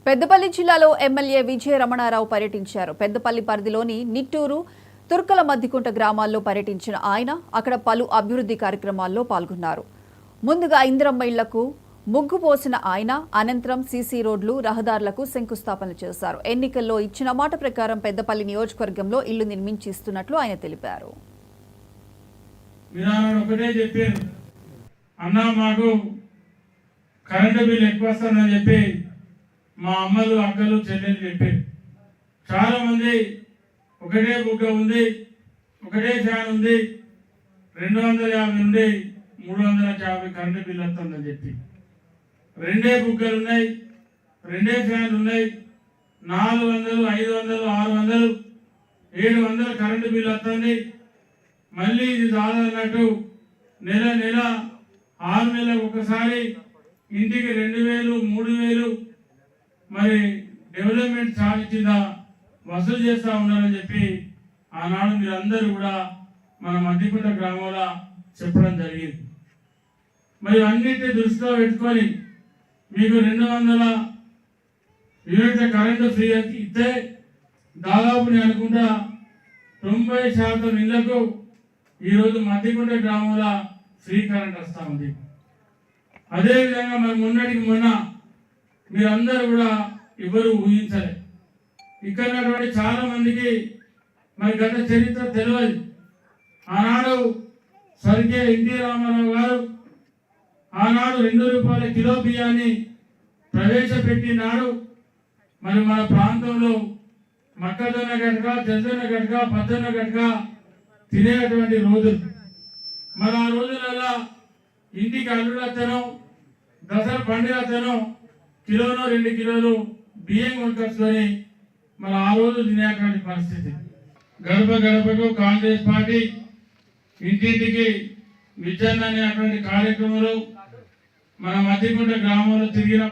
పెద్దపల్లి జిల్లాలో ఎమ్మెల్యే విజయ రమణారావు పర్యటించారు. పెద్దపల్లి పరిధిలోని నిట్టూరు, తుర్కల మద్దికుంట గ్రామాల్లో పర్యటించిన ఆయన అక్కడ పలు అభివృద్ధి కార్యక్రమాల్లో పాల్గొన్నారు. ముందుగా ఇందిరమ్మ ఇళ్లకు ముగ్గు పోసిన ఆయన అనంతరం సీసీ రోడ్లు, రహదారులకు శంకుస్థాపన చేశారు. ఎన్నికల్లో ఇచ్చిన మాట ప్రకారం పెద్దపల్లి నియోజకవర్గంలో ఇళ్లు నిర్మించిస్తున్నట్లు ఆయన తెలిపారు. కరెంటు బిల్ ఎక్కువ వస్తుందని చెప్పి మా అమ్మలు, అక్కలు, చెల్లెలు చెప్పారు. చాలా మంది ఒకటే బుగ్గ ఉంది, ఒకటే ఫ్యాన్ ఉంది, 250 నుండి 350 కరెంటు బిల్ వస్తుందని చెప్పి, రెండే బుగ్గలు ఉన్నాయి, రెండే ఫ్యాన్లు ఉన్నాయి, 400, 500, 600, 700 కరెంటు బిల్ వస్తుంది. మళ్ళీ ఇది చాలన్నట్టు నెల 6 నెలలకు ఒకసారి ఇంటికి 2000, 3000 మరి డెవలప్మెంట్ ఛార్జ్ కింద వసూలు చేస్తూ ఉన్నారని చెప్పి ఆనాడు మీరందరూ కూడా మన మద్దికుంట గ్రామంలో చెప్పడం జరిగింది. మరి అన్నిటిని దృష్టిలో పెట్టుకొని మీకు 200 యూనిట్ల కరెంటు ఫ్రీ ఇస్తే దాదాపు నేను అనుకుంటా 90% ఇళ్లకు ఈరోజు మద్దికుంట గ్రామంలో ఫ్రీ కరెంట్ వస్తూ ఉంది. అదేవిధంగా మరి మొన్నటికి మొన్న మీరందరూ కూడా ఎవరు ఊహించలే. ఇక్కడ చాలా మందికి మరి గత చరిత్ర తెలియదు. ఆనాడు స్వర్గీయ ఎన్టీ రామారావు గారు ఆనాడు 2 రూపాయల కిలో బియ్యాన్ని ప్రవేశపెట్టినాడు. మరి మన ప్రాంతంలో మొక్కజొన్న గట్క, జొన్న గట్క, పచ్చొన్న గట్క తినేటువంటి రోజులు. మరి ఆ రోజులలో ఇంటికి అల్లుడతనం, దసరా పండుగతనం కిలోనో 2 కిలోలు బియ్యం కొనుక్కొచ్చుకొని మరి ఆ రోజు తినేటువంటి పరిస్థితి. గడప గడపకు కాంగ్రెస్ పార్టీ, ఇంటింటికి విజన్ అనేటువంటి కార్యక్రమాలు మన మద్దికుంట గ్రామంలో తిరిగిన